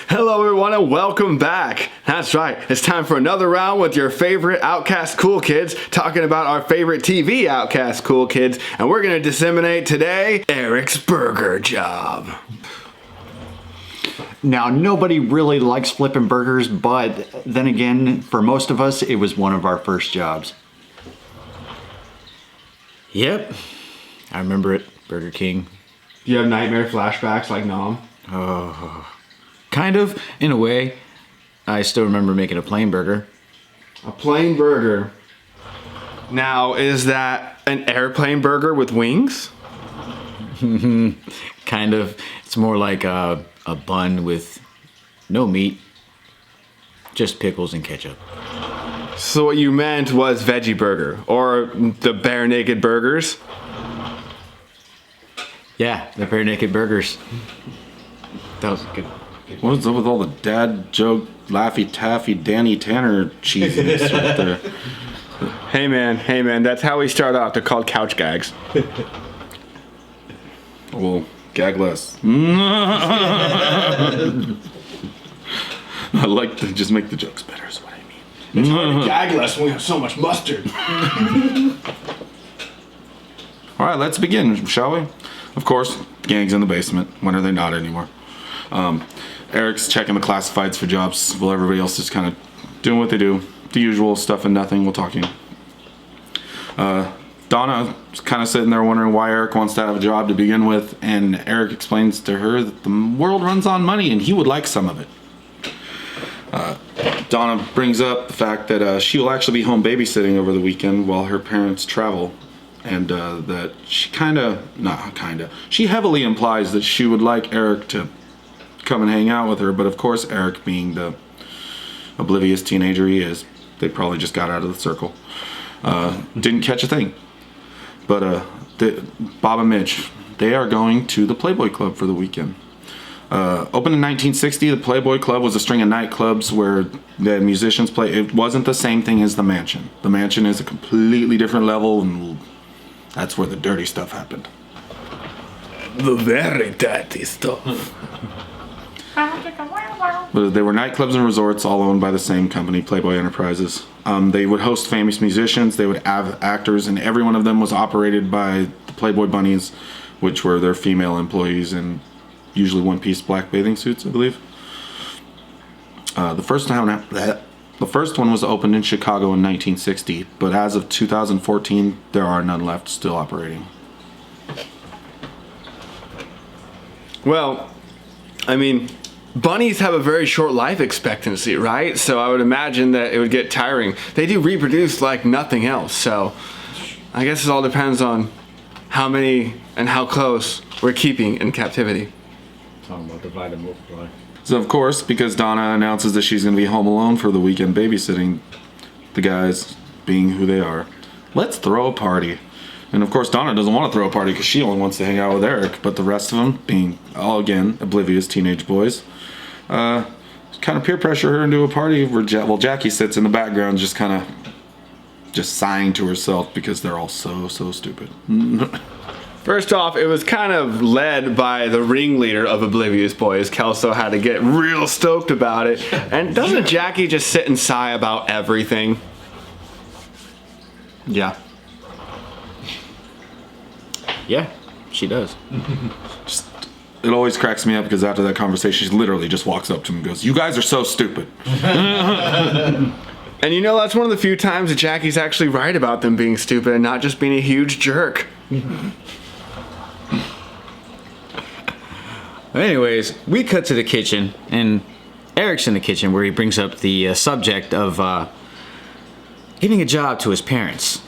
Hello everyone and welcome back. That's right, it's time for another round with your favorite Outcast Cool Kids, talking about our favorite TV Outcast Cool Kids, and we're gonna disseminate today Eric's burger job. Now, nobody really likes flipping burgers, but then again, for most of us, it was one of our first jobs. Yep, I remember it, Burger King. Do you have nightmare flashbacks like Nom? Kind of, in a way. I still remember making a plain burger. A plain burger. Now, is that an airplane burger with wings? Kind of. It's more like a bun with no meat, just pickles and ketchup. So what you meant was veggie burger, or the bare naked burgers? Yeah, the bare naked burgers. That was good. What's up with all the dad joke, Laffy Taffy, Danny Tanner cheesiness right there? Hey man, that's how we start off. They're called couch gags. Well, gag less. I like to just make the jokes better is what I mean. It's hard to gag less when we have so much mustard. All right, let's begin, shall we? Of course, the gang's in the basement. When are they not anymore? Eric's checking the classifieds for jobs while everybody else is kind of doing what they do. The usual stuff and nothing. We'll talk to you. Donna's kind of sitting there wondering why Eric wants to have a job to begin with, and Eric explains to her that the world runs on money and he would like some of it. Donna brings up the fact that she will actually be home babysitting over the weekend while her parents travel, and that she she heavily implies that she would like Eric to come and hang out with her, but of course Eric, being the oblivious teenager he is, they probably just got out of the circle. Didn't catch a thing. But Bob and Mitch, they are going to the Playboy Club for the weekend. Opened in 1960, the Playboy Club was a string of nightclubs where the musicians play. It wasn't the same thing as the Mansion. The Mansion is a completely different level, and that's where the dirty stuff happened. The very dirty stuff. But they were nightclubs and resorts all owned by the same company, Playboy Enterprises. They would host famous musicians, they would have actors, and every one of them was operated by the Playboy Bunnies, which were their female employees in usually one-piece black bathing suits, I believe. The first one was opened in Chicago in 1960, but as of 2014, there are none left still operating. Well, I mean, bunnies have a very short life expectancy, right? So I would imagine that it would get tiring. They do reproduce like nothing else, so I guess it all depends on how many and how close we're keeping in captivity. Talking about divide and multiply. So of course, because Donna announces that she's going to be home alone for the weekend babysitting, the guys, being who they are, let's throw a party. And of course, Donna doesn't want to throw a party because she only wants to hang out with Eric, but the rest of them, being all again oblivious teenage boys, kind of peer pressure her into a party where Jackie sits in the background just sighing to herself because they're all so stupid. First off, it was kind of led by the ringleader of Oblivious Boys. Kelso had to get real stoked about it. And doesn't Jackie just sit and sigh about everything? Yeah. Yeah, she does. It always cracks me up because after that conversation, she literally just walks up to him and goes, "You guys are so stupid." And you know, that's one of the few times that Jackie's actually right about them being stupid and not just being a huge jerk. Anyways, we cut to the kitchen, and Eric's in the kitchen where he brings up the subject of giving a job to his parents.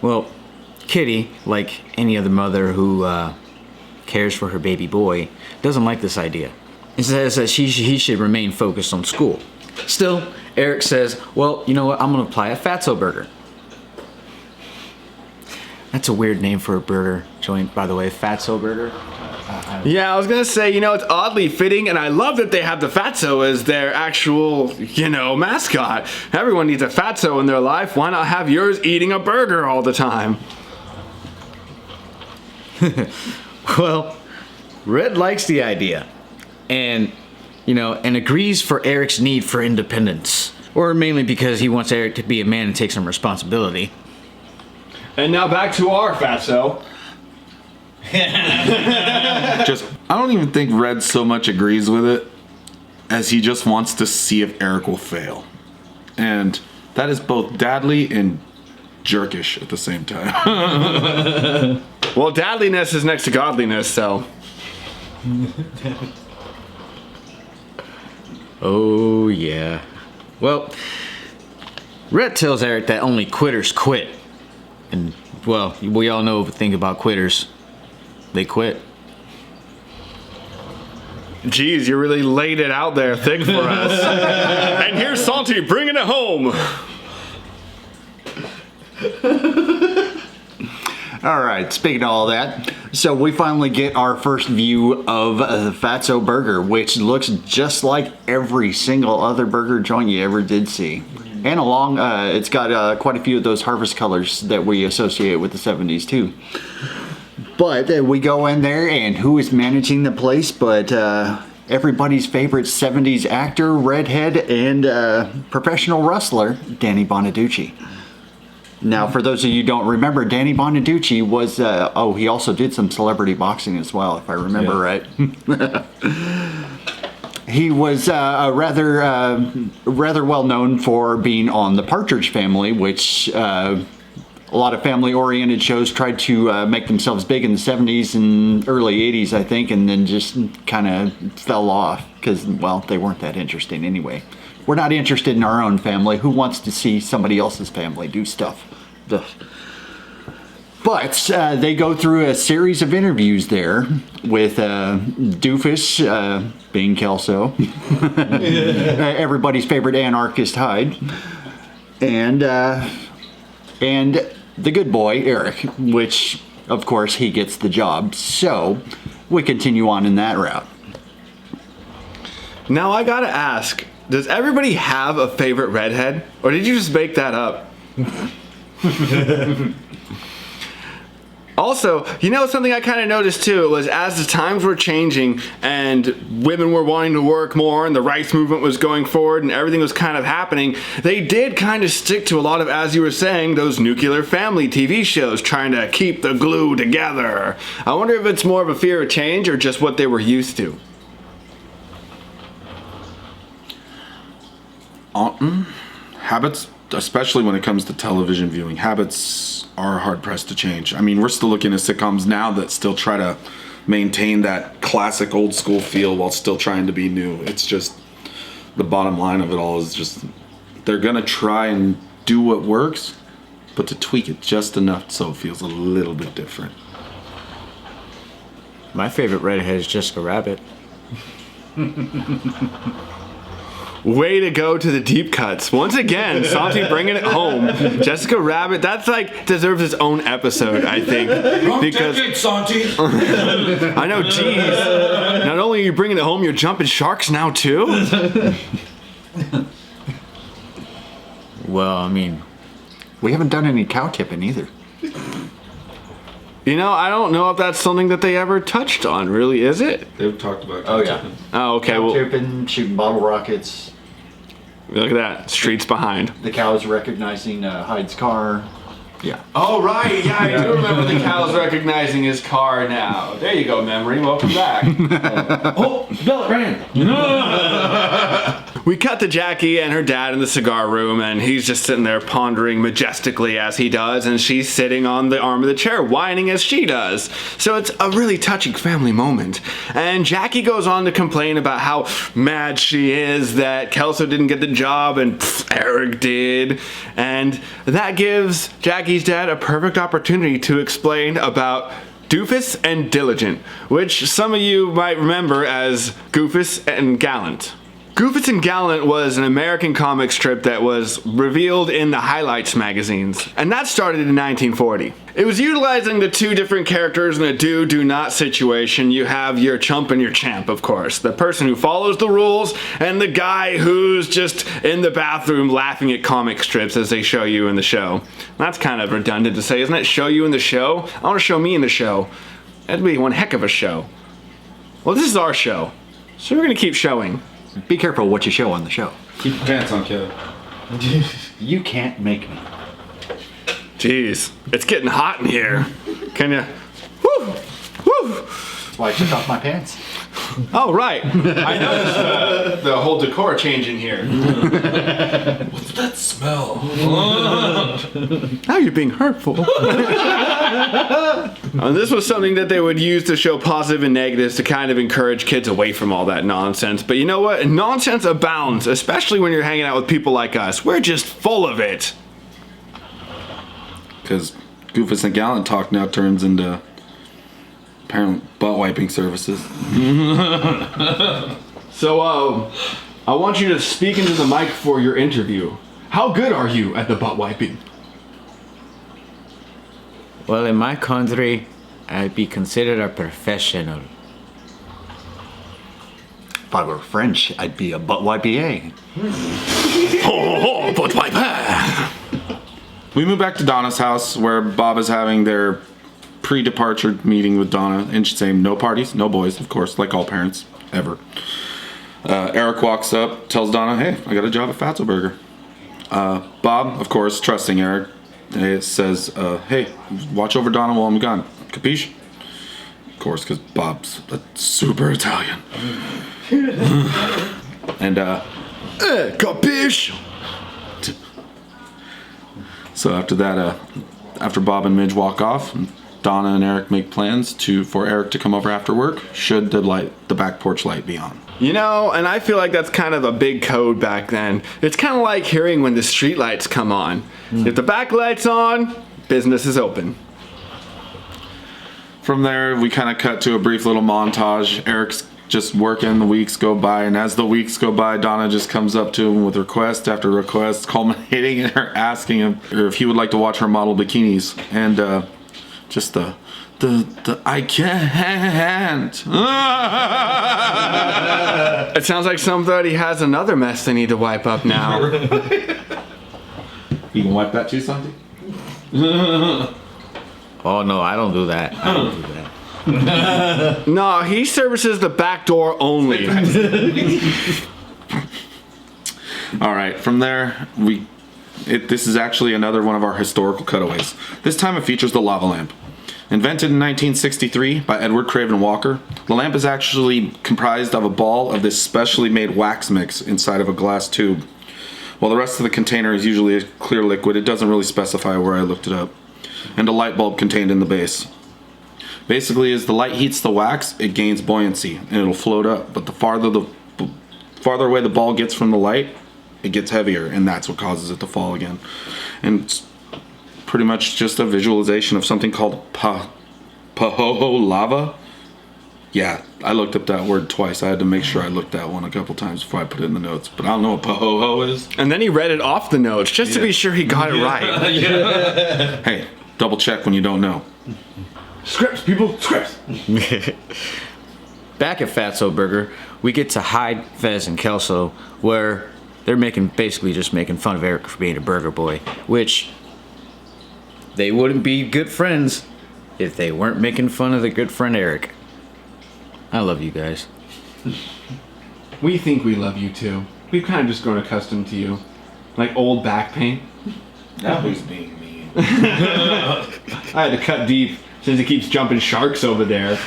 Well, Kitty, like any other mother who cares for her baby boy, doesn't like this idea. It says that he should remain focused on school. Still, Eric says, well, you know what, I'm going to apply a Fatso burger. That's a weird name for a burger joint, by the way, Fatso burger. Yeah, I was gonna say, you know, it's oddly fitting, and I love that they have the Fatso as their actual, you know, mascot. Everyone needs a Fatso in their life. Why not have yours eating a burger all the time? Well, Red likes the idea, and and agrees for Eric's need for independence. Or mainly because he wants Eric to be a man and take some responsibility. And now back to our fatso. I don't even think Red so much agrees with it as he just wants to see if Eric will fail. And that is both dadly and jerkish at the same time. Well, dadliness is next to godliness, so. Oh, yeah. Well, Red tells Eric that only quitters quit. And, well, we all know the thing about quitters. They quit. Geez, you really laid it out there thick for us. And here's Salty bringing it home. All right, speaking of all that, so we finally get our first view of the Fatso Burger, which looks just like every single other burger joint you ever did see. And it's got quite a few of those harvest colors that we associate with the 70s too. But we go in there, and who is managing the place but everybody's favorite 70s actor, redhead, and professional wrestler, Danny Bonaducci. Now, for those of you who don't remember, Danny Bonaducci was, he also did some celebrity boxing as well, if I remember right. He was rather well known for being on The Partridge Family, which a lot of family-oriented shows tried to make themselves big in the 70s and early 80s, I think, and then just kind of fell off because, well, they weren't that interesting anyway. We're not interested in our own family. Who wants to see somebody else's family do stuff? Ugh. But they go through a series of interviews there with Doofus being Kelso, everybody's favorite anarchist Hyde, and the good boy Eric, which of course he gets the job. So we continue on in that route. Now I gotta ask, does everybody have a favorite redhead? Or did you just make that up? Also, something I kind of noticed too was as the times were changing and women were wanting to work more and the rights movement was going forward and everything was kind of happening, they did kind of stick to a lot of, as you were saying, those nuclear family TV shows trying to keep the glue together. I wonder if it's more of a fear of change or just what they were used to. Habits, especially when it comes to television viewing, habits are hard pressed to change. I mean, we're still looking at sitcoms now that still try to maintain that classic old school feel while still trying to be new. It's just the bottom line of it all is just they're gonna try and do what works, but to tweak it just enough so it feels a little bit different. My favorite redhead is Jessica Rabbit. Way to go to the deep cuts. Once again, Santi bringing it home. Jessica Rabbit, that's deserves its own episode, I think. Because decade, Santi. I know, geez. Not only are you bringing it home, you're jumping sharks now too? Well, I mean, We haven't done any cow tipping either. I don't know if that's something that they ever touched on, really, is it? They've talked about Oh, yeah. Oh, okay. Cow Well, tipping, shooting bottle rockets, look at that. Streets behind. the cows recognizing Hyde's car. Yeah. Oh, right. Yeah, I do remember the cows recognizing his car now. There you go, memory. Welcome back. oh, Bella ran. We cut to Jackie and her dad in the cigar room, and he's just sitting there pondering majestically as he does, and she's sitting on the arm of the chair, whining as she does. So it's a really touching family moment. And Jackie goes on to complain about how mad she is that Kelso didn't get the job and Eric did. And that gives Jackie's dad a perfect opportunity to explain about Doofus and Diligent, which some of you might remember as Goofus and Gallant. Goofus and Gallant was an American comic strip that was revealed in the Highlights magazines, and that started in 1940. It was utilizing the two different characters in a do not situation. You have your chump and your champ, of course. The person who follows the rules and the guy who's just in the bathroom laughing at comic strips as they show you in the show. That's kind of redundant to say, isn't it? Show you in the show? I want to show me in the show. That'd be one heck of a show. Well, this is our show, so we're going to keep showing. Be careful what you show on the show. Keep your pants on, Kevin. You can't make me. Jeez, it's getting hot in here. Can you? Woo! Woo! That's why I took off my pants. Oh, right. I noticed the whole decor changing here. What's that smell? Now you're being hurtful. This was something that they would use to show positive and negatives to kind of encourage kids away from all that nonsense. But you know what? Nonsense abounds, especially when you're hanging out with people like us. We're just full of it. Because Goofus and Gallant talk now turns into apparently butt wiping services. So, I want you to speak into the mic for your interview. How good are you at the butt wiping? Well, in my country, I'd be considered a professional. If I were French, I'd be a butt YPA. Oh, butt wiper! We move back to Donna's house where Bob is having their pre-departure meeting with Donna, and she's saying no parties, no boys, of course, like all parents ever. Eric walks up, tells Donna, hey, I got a job at Fatso Burger. Bob, of course, trusting Eric, says, hey, watch over Donna while I'm gone. Capiche? Of course, because Bob's a super Italian. And, Capiche! So after that, after Bob and Midge walk off, Donna and Eric make plans for Eric to come over after work, should the back porch light be on. You know, and I feel like that's kind of a big code back then. It's kind of like hearing when the street lights come on. If the back light's on, business is open. From there, we kind of cut to a brief little montage. Eric's just working, the weeks go by, and as the weeks go by, Donna just comes up to him with request after request, culminating in her asking him if he would like to watch her model bikinis. And just the I can't. It sounds like somebody has another mess they need to wipe up now. You can wipe that too, Santi? Oh no, I don't do that. I don't do that. No, he services the back door only. All right, from there, this is actually another one of our historical cutaways. This time it features the lava lamp. Invented in 1963 by Edward Craven Walker, the lamp is actually comprised of a ball of this specially made wax mix inside of a glass tube. While the rest of the container is usually a clear liquid, it doesn't really specify where I looked it up. And a light bulb contained in the base. Basically, as the light heats the wax, it gains buoyancy and it'll float up. But the farther away the ball gets from the light, it gets heavier, and that's what causes it to fall again. And it's pretty much just a visualization of something called pahoho lava. Yeah, I looked up that word twice. I had to make sure I looked that one a couple times before I put it in the notes. But I don't know what pahoho is. And then he read it off the notes just to be sure he got it right. Hey, double check when you don't know. Scripts, people, scripts. Back at Fatso Burger, we get to Hyde, Fez, and Kelso, where they're basically just making fun of Eric for being a burger boy, which they wouldn't be good friends if they weren't making fun of their good friend Eric. I love you guys. We think we love you too. We've kind of just grown accustomed to you. Like old back pain. Now who's being mean? I had to cut deep since he keeps jumping sharks over there.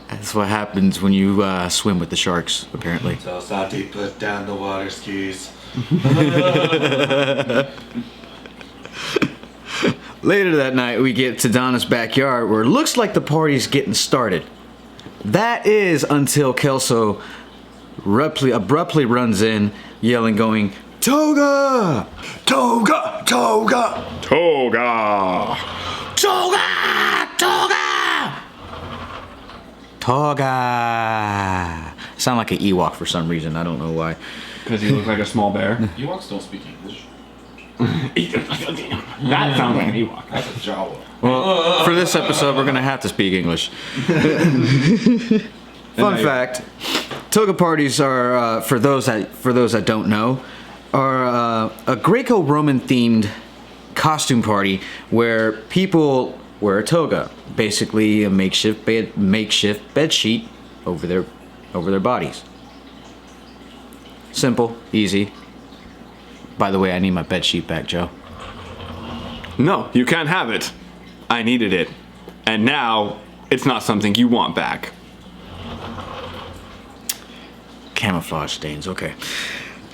That's what happens when you swim with the sharks, apparently. So Sati put down the water skis. Later that night, we get to Donna's backyard where it looks like the party's getting started. That is until Kelso abruptly runs in, yelling, going, Toga! Toga! Toga! Toga! Toga! Toga! Toga! Sound like an Ewok for some reason. I don't know why. Because he looks like a small bear. Ewoks don't speak English. That sounds like an Ewok. That's a Jawa. Well, for this episode, we're gonna have to speak English. Fun fact: toga parties are for those that don't know, are a Greco-Roman themed costume party where people wear a toga, basically a makeshift bed sheet over their bodies. Simple, easy. By the way, I need my bed sheet back, Joe. No, you can't have it. I needed it. And now, it's not something you want back. Camouflage stains, okay.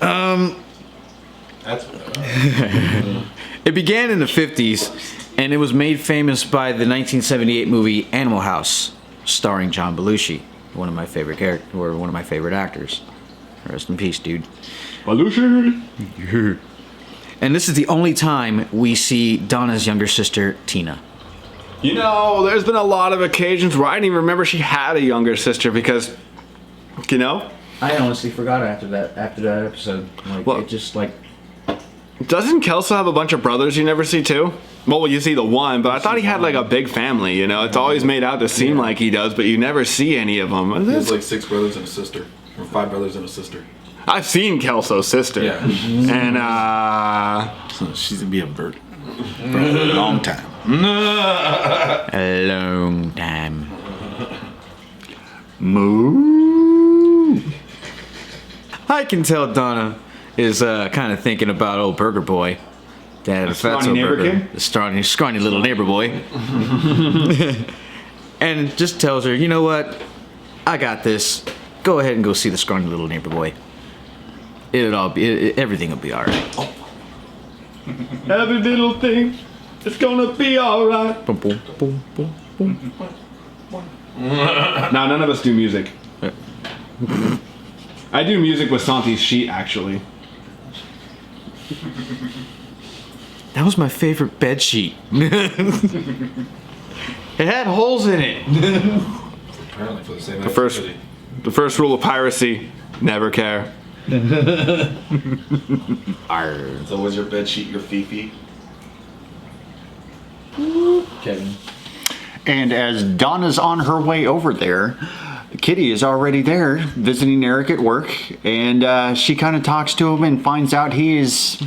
That's It began in the 50s, and it was made famous by the 1978 movie Animal House, starring John Belushi, one of my favorite actors. Rest in peace, dude. Belushi! And this is the only time we see Donna's younger sister, Tina. You know, there's been a lot of occasions where I didn't even remember she had a younger sister because, you know? I honestly forgot after that episode. Like, Well- it just like... Doesn't Kelso have a bunch of brothers you never see too? Well, you see the one, but I thought he had like a big family, you know? It's always made out to seem like he does, but you never see any of them. He has like 6 brothers and a sister, or 5 brothers and a sister. I've seen Kelso's sister. Yeah. And, So she's gonna be a virgin for a long time. A long time. Moo. I can tell Donna is kind of thinking about old Burger Boy. Dad, if that's scrawny neighbor Burger, kid? the scrawny little neighbor boy. And just tells her, you know what? I got this. Go ahead and go see the scrawny little neighbor boy. Everything will be all right. every little thing is gonna be alright. Boom, boom, boom, boom, boom. Now, none of us do music. I do music with 70's Sheet, actually. That was my favorite bed sheet. It had holes in it. Apparently for the same The first rule of piracy, never care. Arr. So was your bed sheet your Fifi? Kevin. And as Donna's on her way over there, Kitty is already there visiting Eric at work, and she kind of talks to him and finds out he is,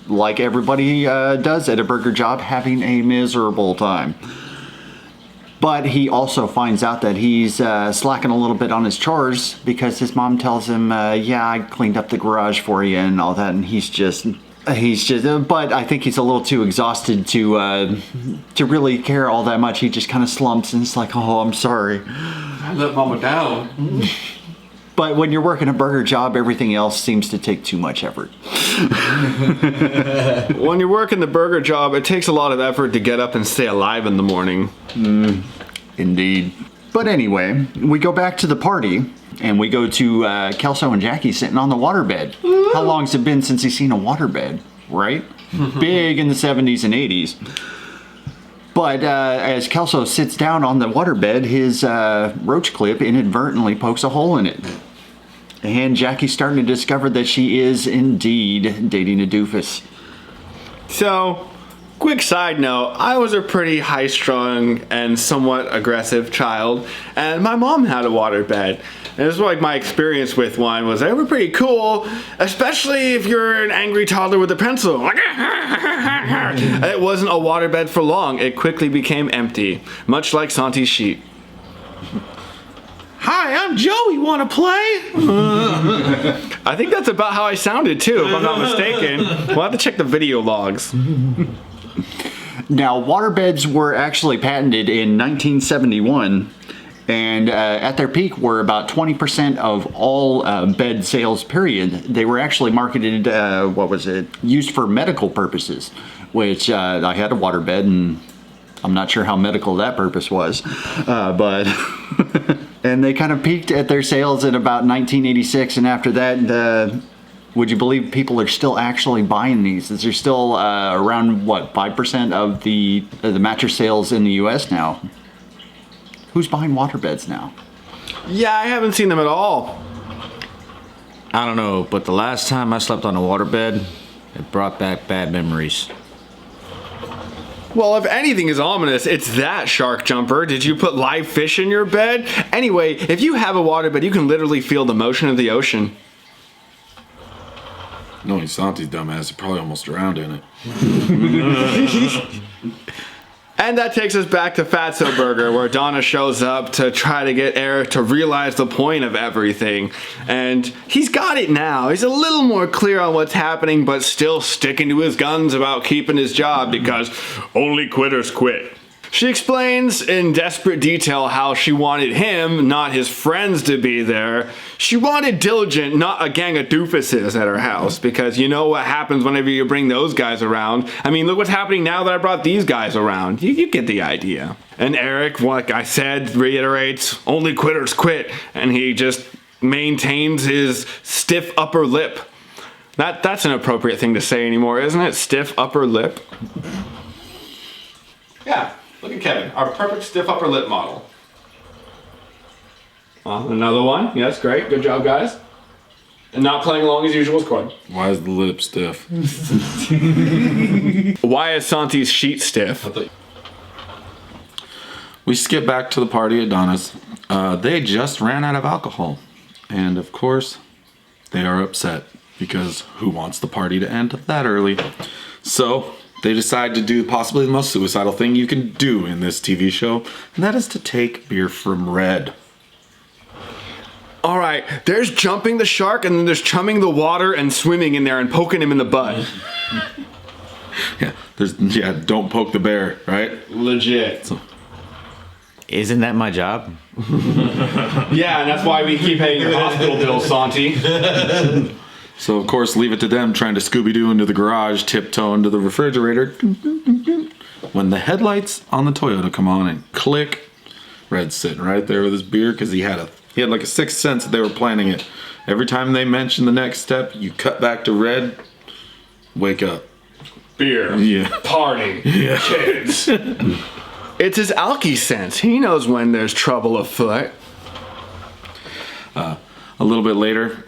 like everybody does at a burger job, having a miserable time. But he also finds out that he's slacking a little bit on his chores because his mom tells him, yeah, I cleaned up the garage for you and all that, and he's just, but I think he's a little too exhausted to really care all that much. He just kind of slumps and it's like, oh, I'm sorry. I let mama down. But when you're working a burger job, everything else seems to take too much effort. When you're working the burger job, it takes a lot of effort to get up and stay alive in the morning. Indeed. But anyway, we go back to the party, and we go to Kelso and Jackie sitting on the waterbed. How long's it been since he's seen a waterbed, right? Big in the 70s and 80s. But as Kelso sits down on the waterbed, his roach clip inadvertently pokes a hole in it. And Jackie's starting to discover that she is indeed dating a doofus. So, quick side note, I was a pretty high-strung and somewhat aggressive child, and my mom had a waterbed. And this is like my experience with one was they were pretty cool, especially if you're an angry toddler with a pencil. It wasn't a waterbed for long. It quickly became empty, much like 70's Sheet. Hi, I'm Joey. Want to play? I think that's about how I sounded too, if I'm not mistaken. We'll have to check the video logs. Now, waterbeds were actually patented in 1971, and at their peak were about 20% of all bed sales, period. They were actually marketed, used for medical purposes, which I had a waterbed, and I'm not sure how medical that purpose was, but... And they kind of peaked at their sales at about 1986, and after that, would you believe people are still actually buying these? Is there still around, 5% of the mattress sales in the U.S. now? Who's buying waterbeds now? Yeah, I haven't seen them at all. I don't know, but the last time I slept on a waterbed, it brought back bad memories. Well, if anything is ominous, it's that, Shark Jumper. Did you put live fish in your bed? Anyway, if you have a waterbed, you can literally feel the motion of the ocean. Knowing Santi's dumbass, he probably almost drowned in it. And that takes us back to Fatso Burger, where Donna shows up to try to get Eric to realize the point of everything. And he's got it now. He's a little more clear on what's happening, but still sticking to his guns about keeping his job because only quitters quit. She explains in desperate detail how she wanted him, not his friends, to be there. She wanted Diligent, not a gang of doofuses at her house, because you know what happens whenever you bring those guys around. I mean, look what's happening now that I brought these guys around. You get the idea. And Eric, like I said, reiterates, only quitters quit, and he just maintains his stiff upper lip. That's an appropriate thing to say anymore, isn't it? Stiff upper lip? Yeah. Look at Kevin, our perfect stiff upper lip model. Another one. Yes, great. Good job, guys. And not playing along as usual, squad. Why is the lip stiff? Why is Santi's sheet stiff? We skip back to the party at Donna's. They just ran out of alcohol. And of course, they are upset because who wants the party to end that early? So they decide to do possibly the most suicidal thing you can do in this TV show, and that is to take beer from Red. All right, there's jumping the shark, and then there's chumming the water and swimming in there and poking him in the butt. Yeah, don't poke the bear, right? Legit. Isn't that my job? Yeah, and that's why we keep paying your hospital bills, Santi. So, of course, leave it to them trying to Scooby-Doo into the garage, tiptoe into the refrigerator. When the headlights on the Toyota come on and click, Red's sitting right there with his beer because he had like a sixth sense that they were planning it. Every time they mention the next step, you cut back to Red, wake up. Beer. Yeah. Party. Yeah. Kids. It's his alky sense. He knows when there's trouble afoot. A little bit later,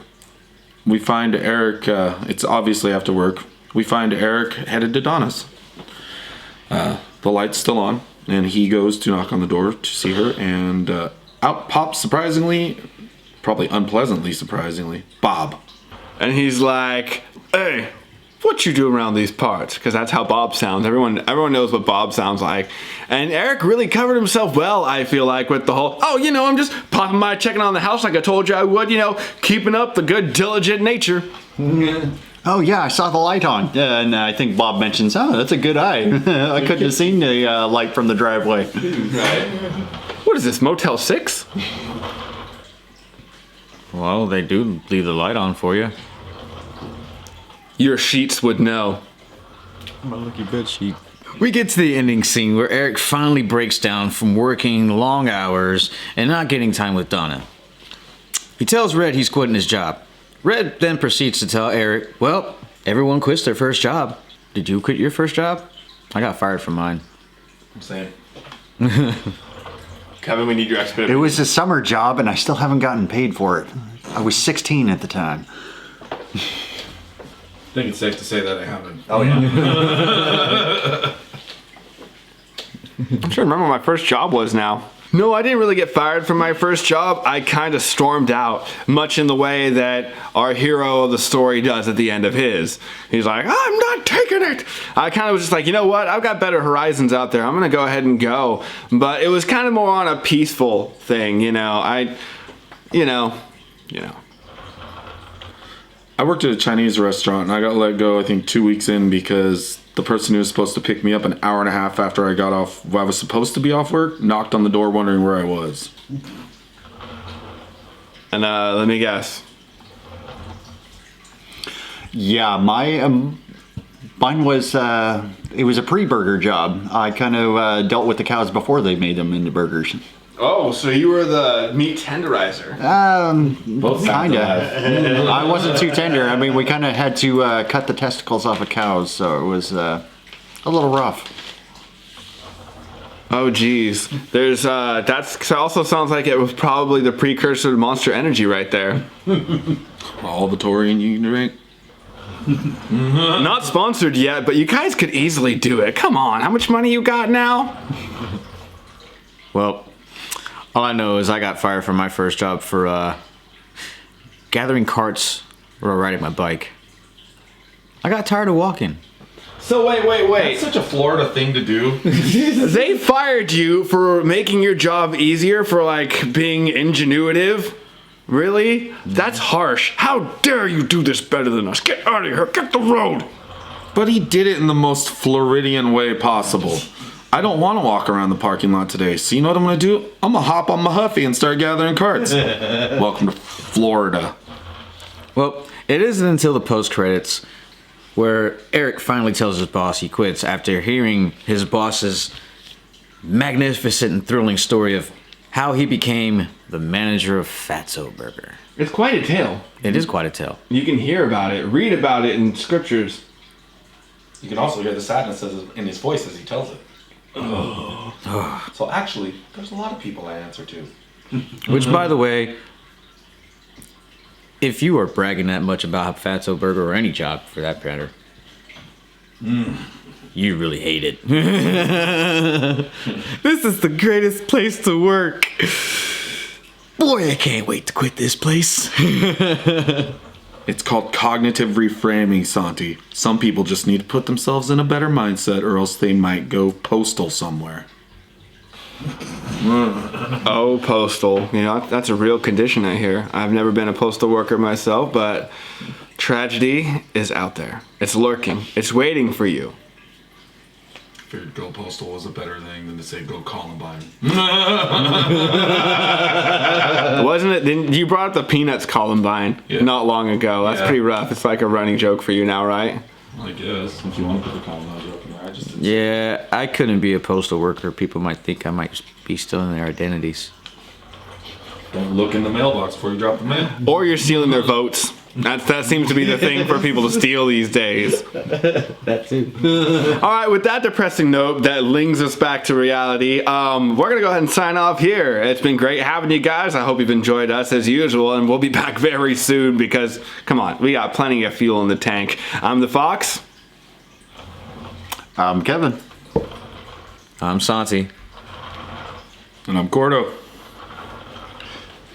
we find Eric, it's obviously after work, we find Eric headed to Donna's. The light's still on, and he goes to knock on the door to see her, and out pops, surprisingly, probably unpleasantly surprisingly, Bob. And he's like, hey, what you do around these parts? Because that's how Bob sounds. Everyone knows what Bob sounds like. And Eric really covered himself well, I feel like, with the whole, oh, I'm just popping by checking on the house like I told you I would, keeping up the good, diligent nature. Oh, yeah, I saw the light on. And I think Bob mentions, oh, that's a good eye. I couldn't have seen the light from the driveway. Right. What is this, Motel 6? Well, they do leave the light on for you. Your sheets would know. My lucky bed sheet. We get to the ending scene where Eric finally breaks down from working long hours and not getting time with Donna. He tells Red he's quitting his job. Red then proceeds to tell Eric, well, everyone quits their first job. Did you quit your first job? I got fired from mine. I'm saying. Kevin, we need your expert. It was a summer job, and I still haven't gotten paid for it. I was 16 at the time. I think it's safe to say that I haven't. Oh, yeah. I'm trying to remember what my first job was now. No, I didn't really get fired from my first job. I kind of stormed out, much in the way that our hero of the story does at the end of his. He's like, I'm not taking it. I kind of was just like, you know what? I've got better horizons out there. I'm going to go ahead and go. But it was kind of more on a peaceful thing, I worked at a Chinese restaurant, and I got let go, I think, 2 weeks in because the person who was supposed to pick me up an hour and a half after I got off, I was supposed to be off work, knocked on the door wondering where I was. And let me guess. Yeah, mine was, it was a pre-burger job. I kind of dealt with the cows before they made them into burgers. Oh, so you were the meat tenderizer. Both Kind of. I wasn't too tender. I mean, we kind of had to cut the testicles off of cows, so it was a little rough. Oh, geez. There's, that also sounds like it was probably the precursor to Monster Energy right there. All the taurine you can drink. Not sponsored yet, but you guys could easily do it. Come on, how much money you got now? Well, all I know is I got fired from my first job for gathering carts while riding my bike. I got tired of walking. So wait. That's such a Florida thing to do. They fired you for making your job easier, for like being ingenuitive? Really? That's harsh. How dare you do this better than us? Get out of here. Get the road. But he did it in the most Floridian way possible. I don't want to walk around the parking lot today. So you know what I'm going to do? I'm going to hop on my Huffy and start gathering carts. Welcome to Florida. Well, it isn't until the post-credits where Eric finally tells his boss he quits after hearing his boss's magnificent and thrilling story of how he became the manager of Fatso Burger. It's quite a tale. It is quite a tale. You can hear about it, read about it in scriptures. You can also hear the sadness in his voice as he tells it. So actually, there's a lot of people I answer to. Which, by the way, if you are bragging that much about Fatso Burger or any job for that matter, you really hate it. This is the greatest place to work. Boy, I can't wait to quit this place. It's called cognitive reframing, Santi. Some people just need to put themselves in a better mindset or else they might go postal somewhere. Oh, postal. You know, that's a real condition I hear. I've never been a postal worker myself, but tragedy is out there. It's lurking. It's waiting for you. Figured go postal was a better thing than to say go Columbine. Wasn't it? You brought up the Peanuts Columbine not long ago. That's pretty rough. It's like a running joke for you now, right? I guess, if you want to put the Columbine joke in there. I just didn't Yeah, I couldn't be a postal worker. People might think I might be stealing their identities. Don't look in the mailbox before you drop the mail. Or you're stealing their votes. That seems to be the thing for people to steal these days. That too. All right, with that depressing note that links us back to reality, we're going to go ahead and sign off here. It's been great having you guys. I hope you've enjoyed us as usual, and we'll be back very soon because, come on, we got plenty of fuel in the tank. I'm the Fox. I'm Kevin. I'm Santi. And I'm Gordo.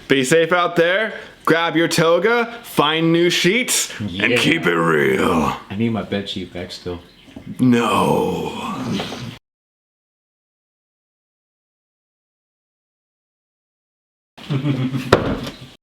Be safe out there. Grab your toga, find new sheets, and keep it real. I need my bed sheet back still. No.